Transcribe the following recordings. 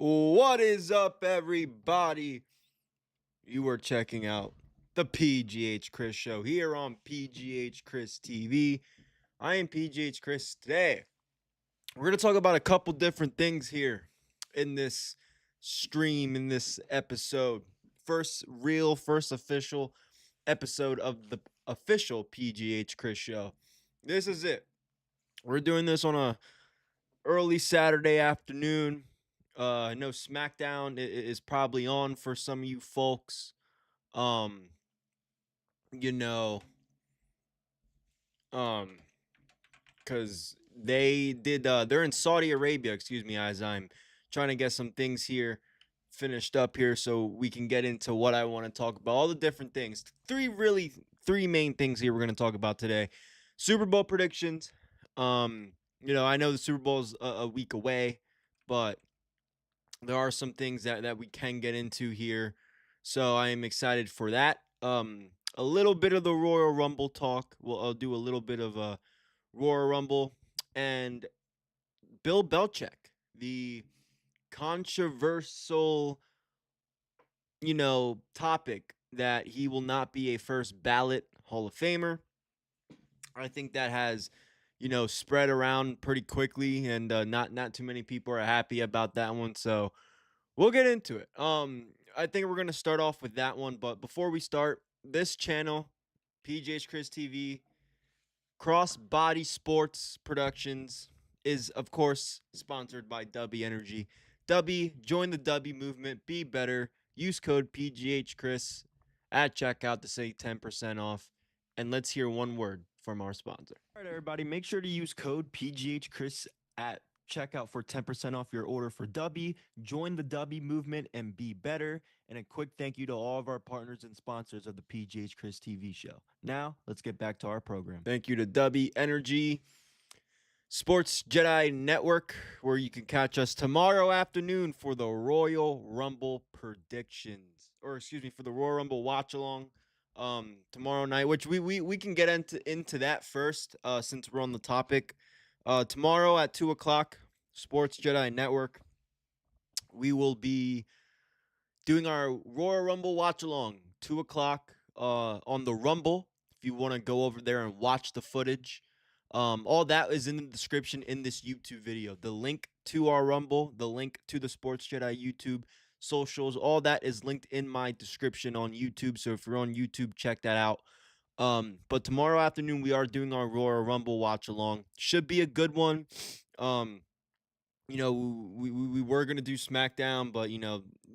What is up, everybody? You are checking out the PGH Chris show here on PGH Chris TV. I am PGH Chris. Today, we're going to talk about a couple different things here in this stream, in this episode. First official episode of the official PGH Chris show. This is it. We're doing this on a early Saturday afternoon. I know SmackDown is probably on for some of you folks. Um, you know, because they're in Saudi Arabia, excuse me, as I'm trying to get some things here finished up here so we can get into what I want to talk about. All the different things. Three main things here we're going to talk about today. Super Bowl predictions. I know the Super Bowl is a week away, but there are some things that we can get into here. So I am excited for that. A little bit of the Royal Rumble talk. I'll do a little bit of a Royal Rumble and Bill Belichick, the controversial, topic that he will not be a first ballot Hall of Famer. I think that has, spread around pretty quickly, and not too many people are happy about that one. So we'll get into it. I think we're gonna start off with that one, but before we start, this channel, PGHChrisTV, Cross Body Sports Productions, is of course sponsored by DUBBY Energy. DUBBY, join the DUBBY movement. Be better. Use code PGHChris at checkout to save 10% off. And let's hear one word from our sponsor. All right, everybody, make sure to use code PGHChris at checkout for 10% off your order for DUBBY. Join the DUBBY movement and be better. And a quick thank you to all of our partners and sponsors of the PGH Chris TV show. Now, let's get back to our program. Thank you to DUBBY Energy, Sports Jedi Network, where you can catch us tomorrow afternoon for the Royal Rumble predictions. For the Royal Rumble watch along tomorrow night, which we can get into that first, since we're on the topic. Tomorrow at 2:00, Sports Jedi Network, we will be doing our Royal Rumble watch along, 2:00 on the Rumble. If you want to go over there and watch the footage, all that is in the description in this YouTube video. The link to our Rumble, the link to the Sports Jedi YouTube socials, all that is linked in my description on YouTube. So if you're on YouTube, check that out. But tomorrow afternoon we are doing our Royal Rumble watch along. Should be a good one. We were gonna do SmackDown, but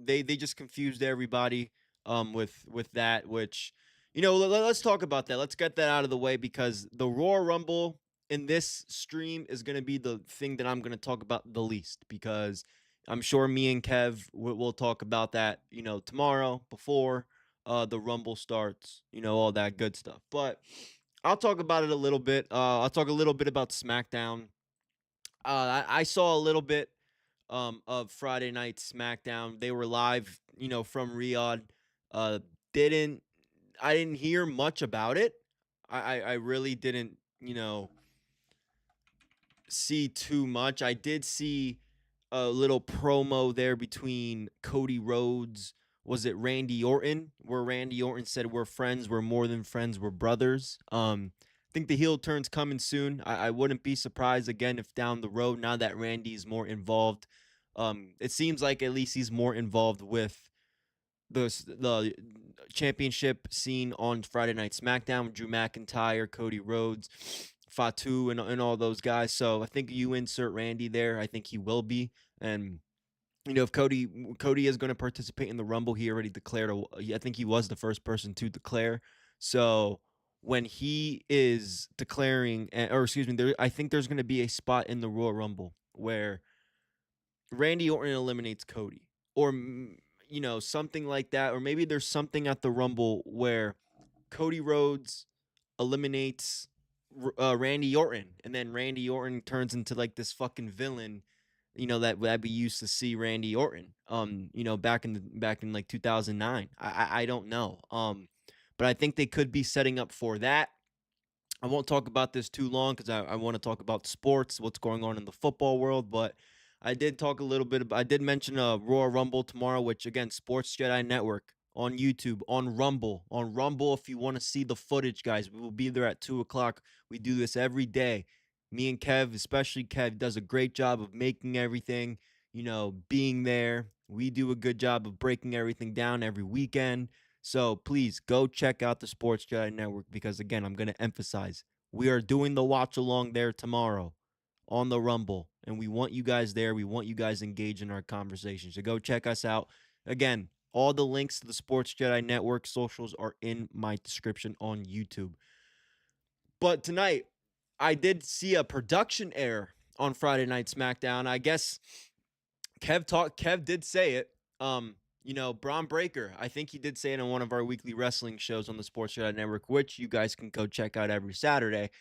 they just confused everybody with that, which let's talk about that. Let's get that out of the way, because the Royal Rumble in this stream is gonna be the thing that I'm gonna talk about the least, because I'm sure me and Kev will talk about that, tomorrow before the Rumble starts, all that good stuff. But I'll talk about it a little bit. I'll talk a little bit about SmackDown. I saw a little bit of Friday night SmackDown. They were live, from Riyadh. Uh, didn't I didn't hear much about it. I really didn't, see too much. I did see a little promo there between Cody Rhodes. Was it Randy Orton? Where Randy Orton said, "We're friends. We're more than friends. We're brothers." I think the heel turn's coming soon. I wouldn't be surprised again if down the road, now that Randy's more involved, it seems like at least he's more involved with the championship scene on Friday Night SmackDown with Drew McIntyre, Cody Rhodes, Fatu, and all those guys. So I think you insert Randy there. I think he will be. And if Cody is going to participate in the Rumble, he already declared. I think he was the first person to declare. So when he is declaring, I think there's going to be a spot in the Royal Rumble where Randy Orton eliminates Cody, or something like that, or maybe there's something at the Rumble where Cody Rhodes eliminates Randy Orton, and then Randy Orton turns into like this fucking villain, that we used to see Randy Orton, back in like 2009. I don't know, but I think they could be setting up for that. I won't talk about this too long because I want to talk about sports, what's going on in the football world, but I did talk a little bit about, I did mention Royal Rumble tomorrow, which again, Sports Jedi Network on YouTube, on Rumble. On Rumble, if you want to see the footage, guys, we will be there at 2 o'clock. We do this every day. Me and Kev, especially Kev, does a great job of making everything, being there. We do a good job of breaking everything down every weekend. So please go check out the Sports Jedi Network because, again, I'm going to emphasize we are doing the watch along there tomorrow on the Rumble, and we want you guys there. We want you guys engaged in our conversation. So go check us out. Again, all the links to the Sports Jedi Network socials are in my description on YouTube. But tonight, I did see a production error on Friday Night SmackDown. I guess Kev did say it. Braun Breaker, I think he did say it on one of our weekly wrestling shows on the Sports Jedi Network, which you guys can go check out every Saturday.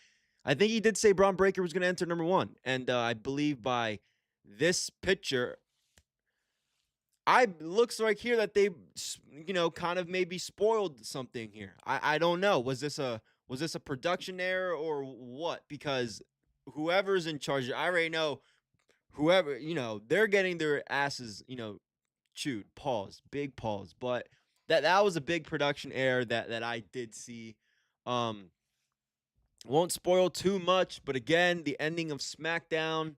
I think he did say Braun Breaker was going to enter number 1. And I believe by this picture, looks like here that they, kind of maybe spoiled something here. I don't know. Was this a production error or what? Because whoever's in charge, I already know whoever, they're getting their asses, chewed. Big pause. But that was a big production error that I did see. Won't spoil too much, but again, the ending of SmackDown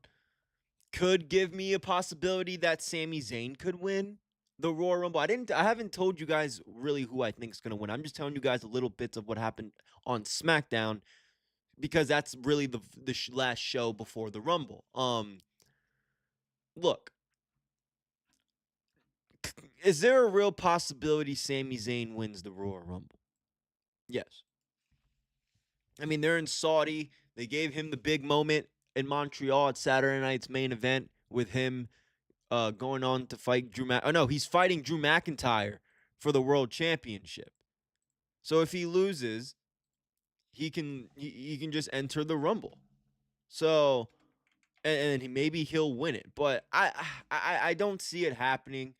could give me a possibility that Sami Zayn could win the Royal Rumble. I haven't told you guys really who I think is going to win. I'm just telling you guys a little bits of what happened on SmackDown because that's really the last show before the Rumble. Look, is there a real possibility Sami Zayn wins the Royal Rumble? Yes. I mean, they're in Saudi. They gave him the big moment in Montreal at Saturday night's main event with him going on to fight Drew Oh, no, he's fighting Drew McIntyre for the World Championship. So if he loses, he can just enter the Rumble. So, and maybe he'll win it. But I don't see it happening.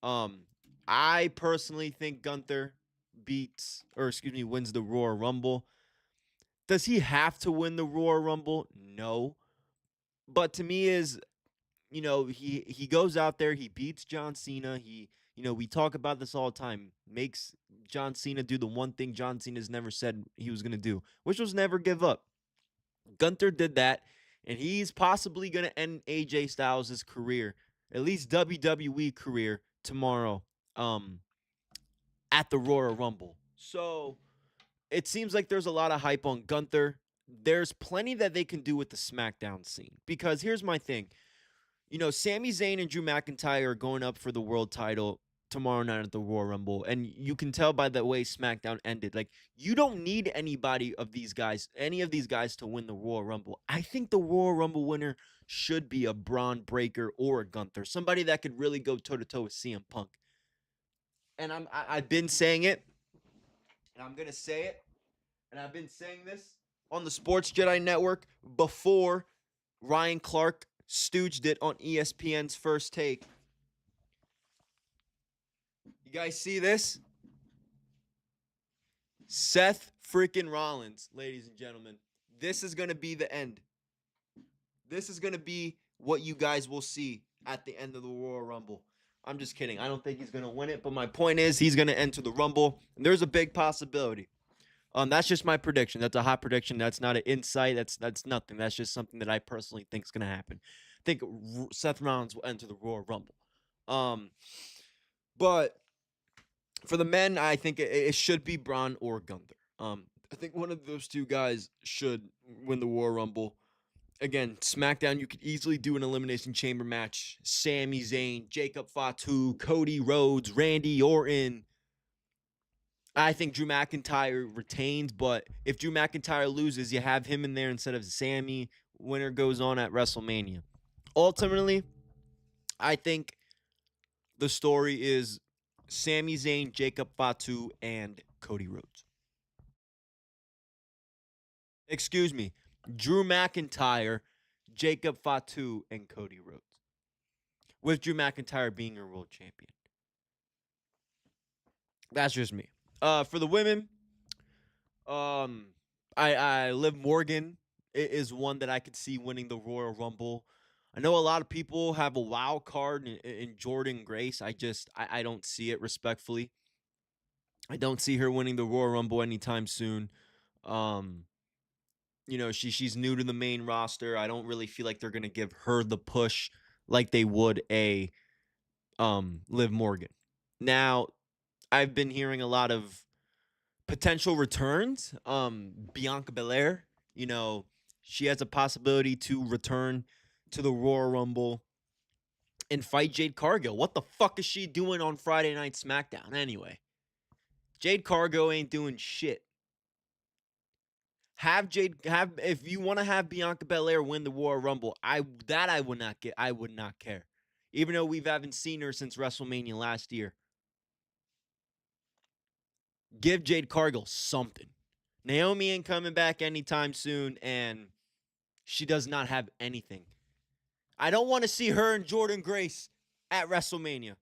I personally think Gunther wins the Royal Rumble. Does he have to win the Royal Rumble? No. But to me he goes out there, he beats John Cena. We talk about this all the time. Makes John Cena do the one thing John Cena's never said he was going to do, which was never give up. Gunther did that, and he's possibly going to end AJ Styles' career, at least WWE career, tomorrow at the Royal Rumble. So it seems like there's a lot of hype on Gunther. There's plenty that they can do with the SmackDown scene. Because here's my thing. Sami Zayn and Drew McIntyre are going up for the world title tomorrow night at the Royal Rumble. And you can tell by the way SmackDown ended. Like, you don't need any of these guys to win the Royal Rumble. I think the Royal Rumble winner should be a Braun Breaker or a Gunther. Somebody that could really go toe-to-toe with CM Punk. And I've been saying it. And I'm going to say it. And I've been saying this on the Sports Jedi Network before Ryan Clark stooged it on ESPN's First Take. You guys see this? Seth freaking Rollins, ladies and gentlemen. This is going to be the end. This is going to be what you guys will see at the end of the Royal Rumble. I'm just kidding. I don't think he's going to win it, but my point is he's going to enter the Rumble, and there's a big possibility. That's just my prediction. That's a hot prediction. That's not an insight. That's nothing. That's just something that I personally think is going to happen. I think Seth Rollins will enter the Royal Rumble. But for the men, I think it should be Braun or Gunther. I think one of those two guys should win the Royal Rumble. Again, SmackDown, you could easily do an Elimination Chamber match. Sami Zayn, Jacob Fatu, Cody Rhodes, Randy Orton. I think Drew McIntyre retains, but if Drew McIntyre loses, you have him in there instead of Sami. Winner goes on at WrestleMania. Ultimately, I think the story is Sami Zayn, Jacob Fatu, and Cody Rhodes. Excuse me. Drew McIntyre, Jacob Fatu, and Cody Rhodes. With Drew McIntyre being your world champion. That's just me. For the women, Liv Morgan is one that I could see winning the Royal Rumble. I know a lot of people have a wild card in Jordan Grace. I don't see it respectfully. I don't see her winning the Royal Rumble anytime soon. Um, she's new to the main roster. I don't really feel like they're gonna give her the push like they would a Liv Morgan. Now, I've been hearing a lot of potential returns. Bianca Belair, she has a possibility to return to the Royal Rumble and fight Jade Cargill. What the fuck is she doing on Friday Night SmackDown anyway? Jade Cargill ain't doing shit. If you want to have Bianca Belair win the Royal Rumble, I would not care. Even though we haven't seen her since WrestleMania last year. Give Jade Cargill something. Naomi ain't coming back anytime soon, and she does not have anything. I don't want to see her and Jordan Grace at WrestleMania.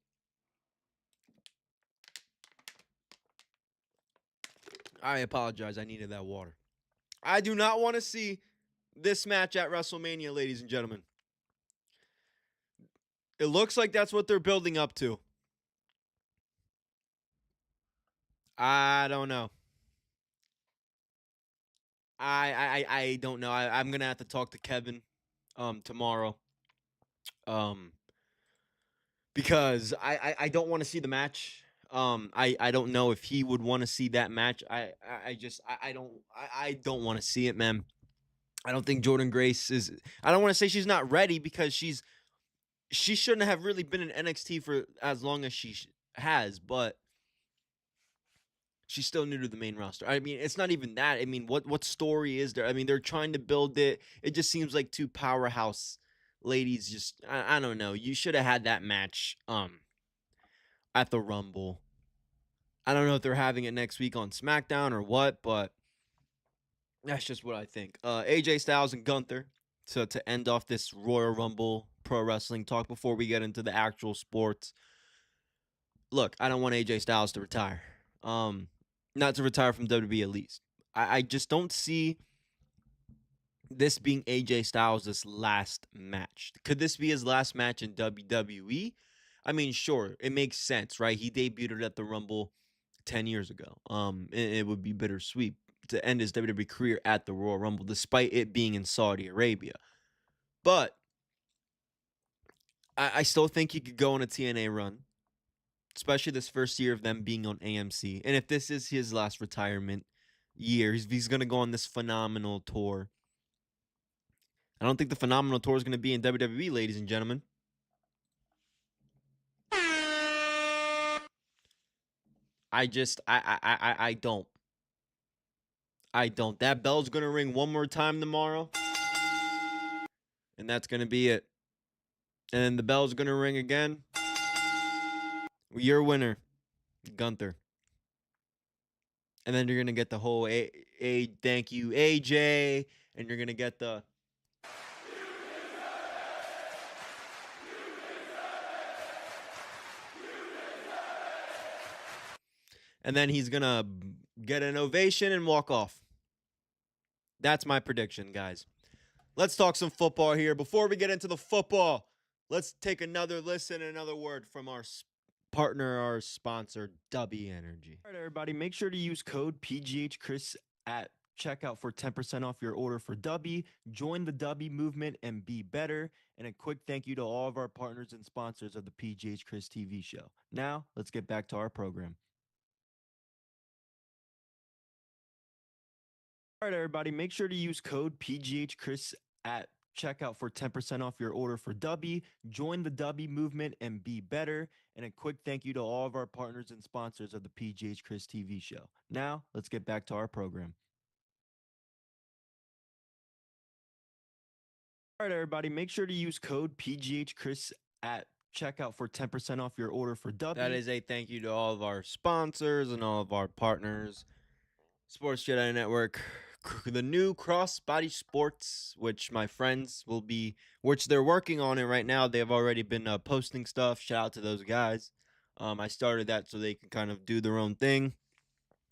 I apologize. I needed that water. I do not want to see this match at WrestleMania, ladies and gentlemen. It looks like that's what they're building up to. I don't know. I don't know. I'm gonna have to talk to Kevin tomorrow. Because I don't want to see the match. I don't know if he would want to see that match. I don't want to see it, man. I don't think Jordan Grace is. I don't want to say she's not ready because she shouldn't have really been in NXT for as long as she has, but she's still new to the main roster. I mean, it's not even that. I mean, what story is there? I mean, they're trying to build it. It just seems like two powerhouse ladies. Just I don't know. You should have had that match at the Rumble. I don't know if they're having it next week on SmackDown or what, but that's just what I think. AJ Styles and Gunther to end off this Royal Rumble pro wrestling talk before we get into the actual sports. Look, I don't want AJ Styles to retire. Not to retire from WWE at least. I just don't see this being AJ Styles' last match. Could this be his last match in WWE? I mean, sure, it makes sense, right? He debuted at the Rumble 10 years ago. It would be bittersweet to end his WWE career at the Royal Rumble, despite it being in Saudi Arabia. But I still think he could go on a TNA run, especially this first year of them being on AMC. And if this is his last retirement year, he's going to go on this phenomenal tour. I don't think the phenomenal tour is going to be in WWE, ladies and gentlemen. I don't. I don't. That bell's going to ring one more time tomorrow. And that's going to be it. And then the bell's going to ring again. Your winner, Gunther. And then you're going to get the whole thank you, AJ. And you're going to get the and then he's going to get an ovation and walk off. That's my prediction, guys. Let's talk some football here. Before we get into the football, let's take another listen, another word from our partner, our sponsor, DUBBY Energy. All right, everybody, make sure to use code PGHChris at checkout for 10% off your order for DUBBY. Join the DUBBY movement and be better. And a quick thank you to all of our partners and sponsors of the PGHChris TV show. Now, let's get back to our program. All right, everybody, make sure to use code PGHChris at checkout for 10% off your order for DUBBY. Join the DUBBY movement and be better. And a quick thank you to all of our partners and sponsors of the PGHChris TV show. Now, let's get back to our program. All right, everybody, make sure to use code PGHChris at checkout for 10% off your order for DUBBY. That is a thank you to all of our sponsors and all of our partners. Sports Jedi Network, the new Crossbody Sports, which my friends will be, which they're working on it right now. They have already been posting stuff. Shout out to those guys. I started that so they can kind of do their own thing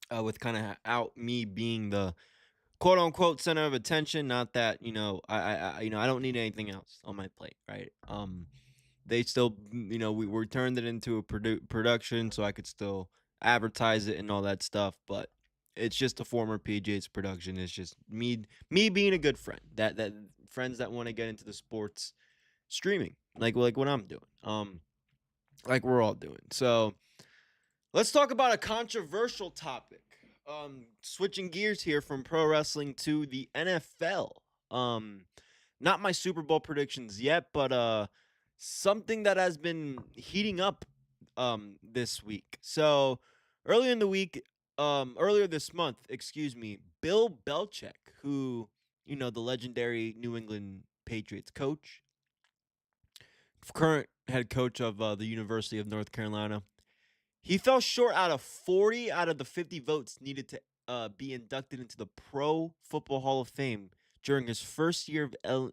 without me being the quote unquote center of attention. Not that I don't need anything else on my plate, right? They still, we turned it into a production, so I could still advertise it and all that stuff. But it's just a former PGH's production. It's just me being a good friend. That friends that want to get into the sports streaming, like what I'm doing. Like we're all doing. So let's talk about a controversial topic. Switching gears here from pro wrestling to the NFL. Not my Super Bowl predictions yet, but something that has been heating up this week. So earlier in the week, earlier this month, excuse me, Bill Belichick, who, the legendary New England Patriots coach, current head coach of the University of North Carolina, he fell short out of 40 out of the 50 votes needed to be inducted into the Pro Football Hall of Fame during his first year of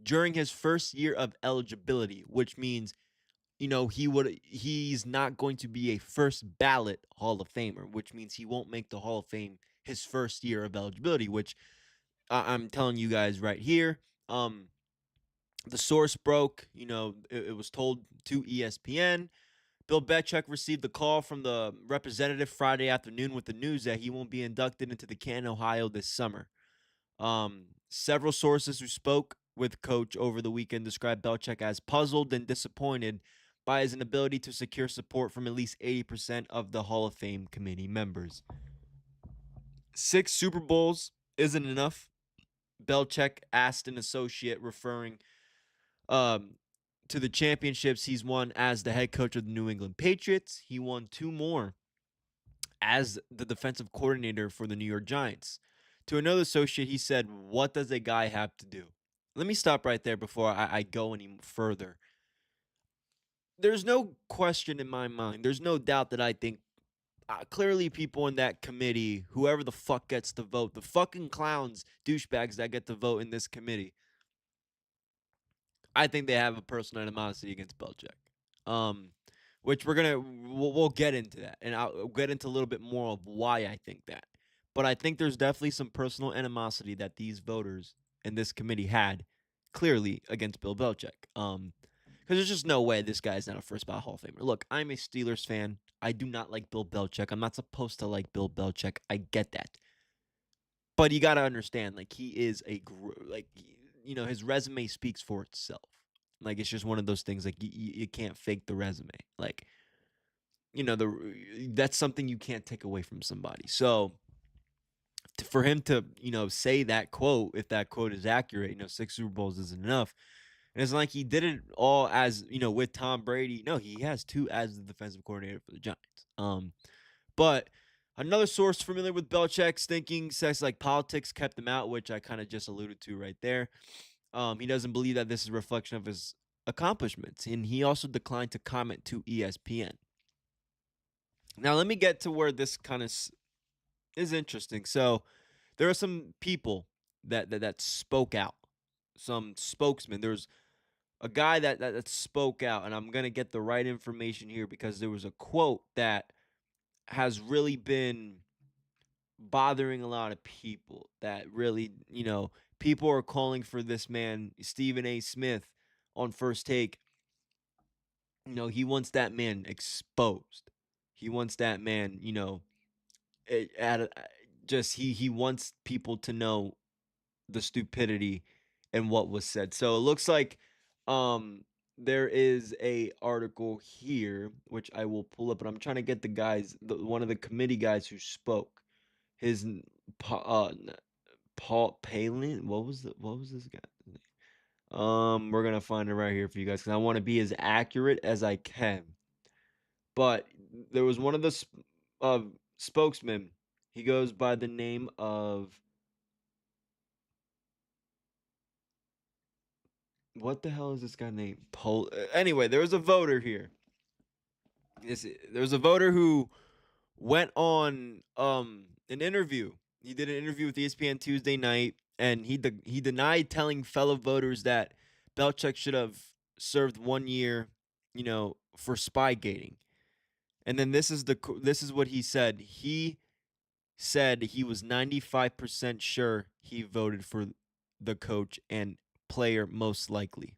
during his first year of eligibility, which means he's not going to be a first ballot Hall of Famer, which means he won't make the Hall of Fame his first year of eligibility, which I'm telling you guys right here. The source broke, it was told to ESPN. Bill Belichick received a call from the representative Friday afternoon with the news that he won't be inducted into the Canton, Ohio this summer. Several sources who spoke with Coach over the weekend described Belichick as puzzled and disappointed by his inability to secure support from at least 80% of the Hall of Fame committee members. 6 Super Bowls isn't enough, Belichick asked an associate, referring to the championships he's won as the head coach of the New England Patriots. He won 2 more as the defensive coordinator for the New York Giants. To another associate, he said, "What does a guy have to do?" Let me stop right there before I go any further. There's no question in my mind. There's no doubt that I think clearly people in that committee, whoever the fuck gets to vote, the fucking clowns, douchebags that get to vote in this committee, I think they have a personal animosity against Belichick. Which we'll get into that, and I'll get into a little bit more of why I think that. But I think there's definitely some personal animosity that these voters in this committee had clearly against Bill Belichick. Because there's just no way this guy's not a first ballot Hall of Famer. Look, I'm a Steelers fan. I do not like Bill Belichick. I'm not supposed to like Bill Belichick. I get that. But you got to understand, like, he is his resume speaks for itself. Like, it's just one of those things, like, you can't fake the resume. Like, that's something you can't take away from somebody. So, for him to, say that quote, if that quote is accurate, 6 Super Bowls isn't enough. And it's like he did it all as, with Tom Brady. No, he has 2 as the defensive coordinator for the Giants. But another source familiar with Belichick's thinking says like politics kept him out, which I kind of just alluded to right there. He doesn't believe that this is a reflection of his accomplishments, and he also declined to comment to ESPN. Now, let me get to where this kind of is interesting. So, there are some people that spoke out, some spokesmen. There's a guy that spoke out, and I'm gonna get the right information here because there was a quote that has really been bothering a lot of people, that really, people are calling for this man, Stephen A. Smith, on First Take. He wants that man exposed. He wants that man, he wants people to know the stupidity and what was said. So it looks like there is a article here which I will pull up, but I'm trying to get one of the committee guys who spoke. His Paul Palin. What was this guy's name? We're gonna find it right here for you guys because I want to be as accurate as I can. But there was one of the spokesmen. He goes by the name of, what the hell is this guy named? Anyway, there was a voter here. There was a voter who went on an interview. He did an interview with ESPN Tuesday night, and he denied telling fellow voters that Belichick should have served 1 year, for spygating. And then this is what he said. He said he was 95% sure he voted for the coach and player most likely.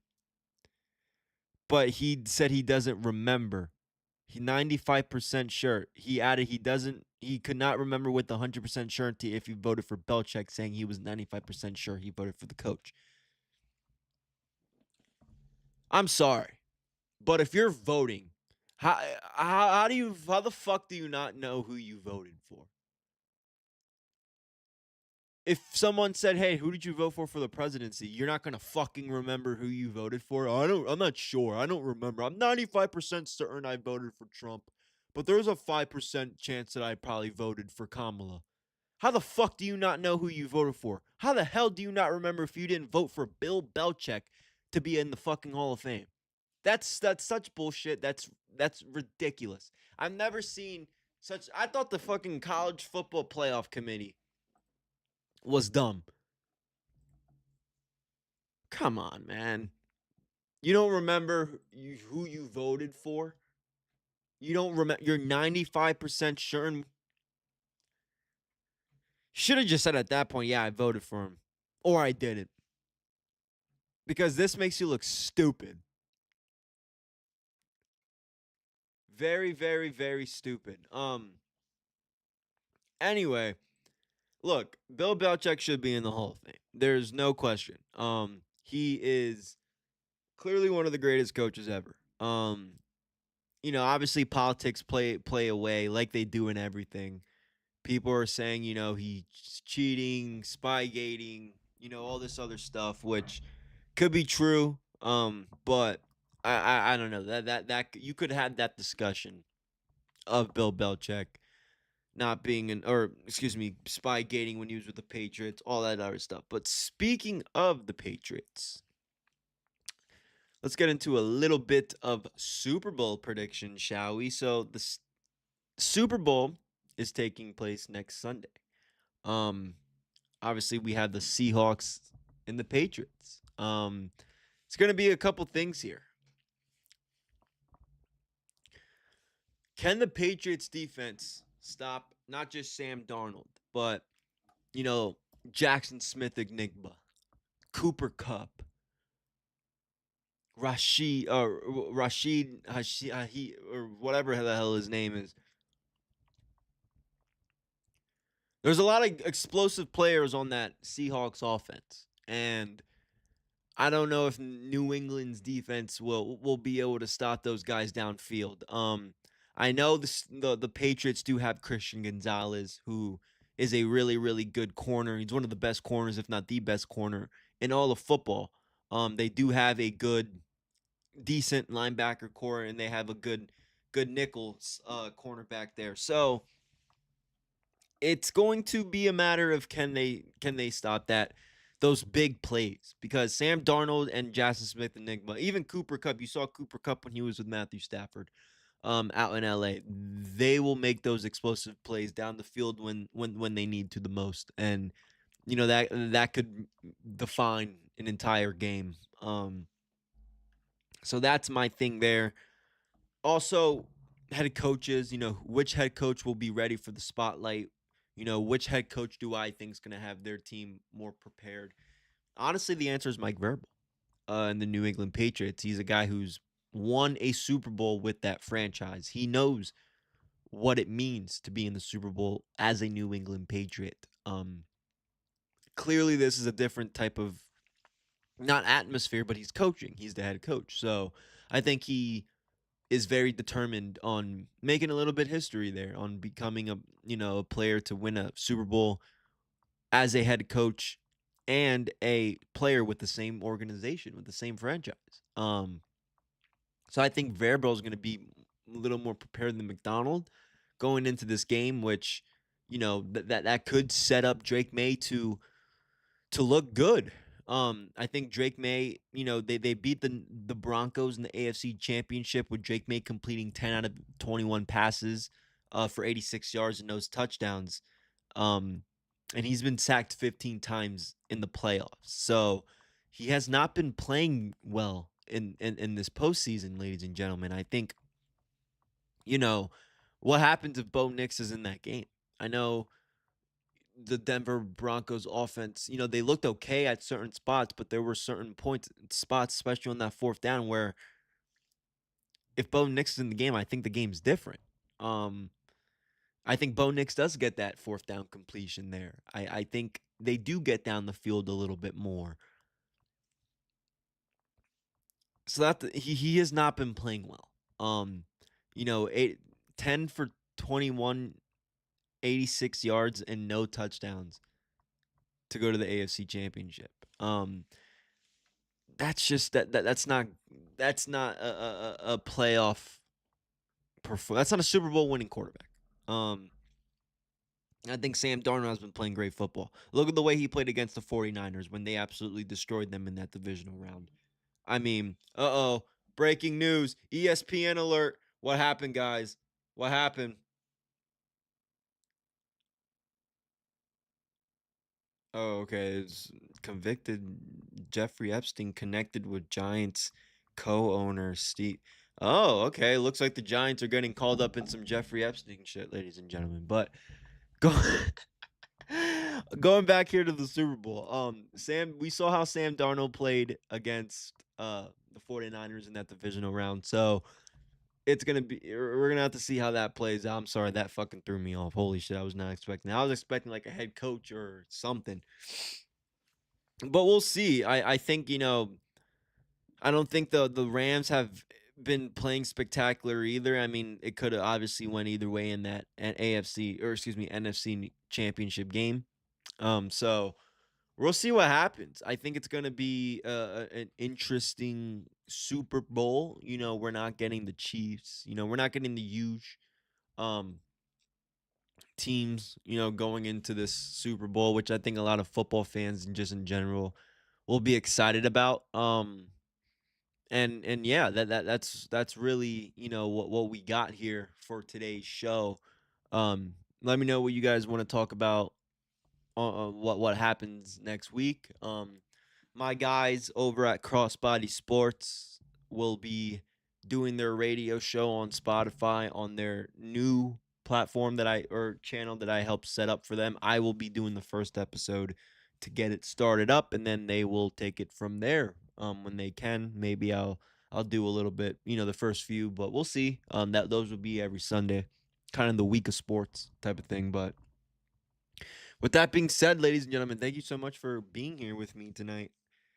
But he said he doesn't remember. He 95% sure. He added he could not remember with 100% certainty if he voted for Belichick, saying he was 95% sure he voted for the coach. I'm sorry, but if you're voting, how how the fuck do you not know who you voted for? If someone said, "Hey, who did you vote for the presidency?" You're not gonna fucking remember who you voted for. I'm not sure. I don't remember. I'm 95% certain I voted for Trump, but there's a 5% chance that I probably voted for Kamala. How the fuck do you not know who you voted for? How the hell do you not remember if you didn't vote for Bill Belichick to be in the fucking Hall of Fame? That's such bullshit. That's ridiculous. I've never seen such. I thought the fucking college football playoff committee was dumb. Come on, man. You don't remember who you voted for? You don't remember? You're 95% sure. Should have just said at that point, yeah, I voted for him. Or I didn't. Because this makes you look stupid. Very, very, very stupid. Anyway, look, Bill Belichick should be in the Hall of Fame. There's no question. He is clearly one of the greatest coaches ever. Obviously politics play away like they do in everything. People are saying, he's cheating, spy gating, all this other stuff, which could be true. But I don't know that you could have that discussion of Bill Belichick not being spy gating when he was with the Patriots, all that other stuff. But speaking of the Patriots, let's get into a little bit of Super Bowl prediction, shall we? So the Super Bowl is taking place next Sunday. Obviously we have the Seahawks and the Patriots. It's going to be a couple things here. Can the Patriots defense stop not just Sam Darnold, but Jackson Smith Enigma, Cooper Kupp, Rashid or whatever the hell his name is. There's a lot of explosive players on that Seahawks offense, and I don't know if New England's defense will be able to stop those guys downfield. I know the Patriots do have Christian Gonzalez, who is a really, really good corner. He's one of the best corners, if not the best corner in all of football. They do have a decent linebacker core, and they have a good nickel cornerback there. So it's going to be a matter of can they stop those big plays, because Sam Darnold and Jackson Smith Enigma, even Cooper Kupp, you saw Cooper Kupp when he was with Matthew Stafford out in LA. They will make those explosive plays down the field when they need to the most, and that could define an entire game. So that's my thing there. Also, head coaches, which head coach will be ready for the spotlight? Which head coach do I think is going to have their team more prepared? Honestly, the answer is Mike Vrabel in the New England Patriots. He's a guy who's won a Super Bowl with that franchise. He knows what it means to be in the Super Bowl as a New England Patriot. Clearly, this is a different type of, not atmosphere, but he's coaching. He's the head coach. So I think he is very determined on making a little bit history there, on becoming a player to win a Super Bowl as a head coach and a player with the same organization, with the same franchise. So I think Vrabel is going to be a little more prepared than McDonald going into this game, which that could set up Drake May to look good. I think Drake May, they beat the Broncos in the AFC Championship with Drake May completing 10 out of 21 passes for 86 yards and those touchdowns. And he's been sacked 15 times in the playoffs. So he has not been playing well in this postseason, ladies and gentlemen. I think, what happens if Bo Nix is in that game? I know the Denver Broncos offense, they looked okay at certain spots, but there were certain points spots, especially on that fourth down, where if Bo Nix is in the game, I think the game's different. Um, I think Bo Nix does get that fourth down completion there. I think they do get down the field a little bit more. So he has not been playing well. Um, 10 for 21, 86 yards and no touchdowns to go to the AFC Championship. That's just that's not a playoff that's not a Super Bowl winning quarterback. Um, I think Sam Darnold has been playing great football. Look at the way he played against the 49ers when they absolutely destroyed them in that divisional round. I mean, breaking news, ESPN alert. What happened, guys? What happened? Oh, okay. It's convicted Jeffrey Epstein connected with Giants co-owner Steve. Oh, okay. Looks like the Giants are getting called up in some Jeffrey Epstein shit, ladies and gentlemen. But go going back here to the Super Bowl. We saw how Sam Darnold played against the 49ers in that divisional round. So we're gonna have to see how that plays out. I'm sorry, that fucking threw me off. Holy shit, I was not expecting that. I was expecting like a head coach or something. But we'll see. I think, I don't think the Rams have been playing spectacular either. I mean, it could have obviously went either way in that AFC, or excuse me, NFC championship game. So we'll see what happens. I think it's going to be an interesting Super Bowl. We're not getting the Chiefs. We're not getting the huge um, teams, going into this Super Bowl, which I think a lot of football fans and just in general will be excited about. And yeah, that's really, what we got here for today's show. Let me know what you guys want to talk about, what happens next week. My guys over at Crossbody Sports will be doing their radio show on Spotify on their new platform or channel that I helped set up for them. I will be doing the first episode to get it started up, and then they will take it from there. When they can, maybe I'll do a little bit, the first few, but we'll see. That those will be every Sunday, kind of the week of sports type of thing. But with that being said, ladies and gentlemen, thank you so much for being here with me tonight.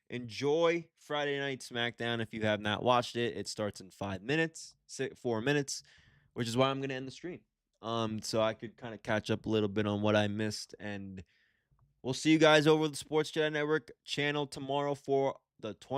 Enjoy Friday Night SmackDown if you have not watched it. It starts in 5 minutes, 4 minutes, which is why I'm going to end the stream. So I could kind of catch up a little bit on what I missed, and we'll see you guys over the Sports Jedi Network channel tomorrow for the 20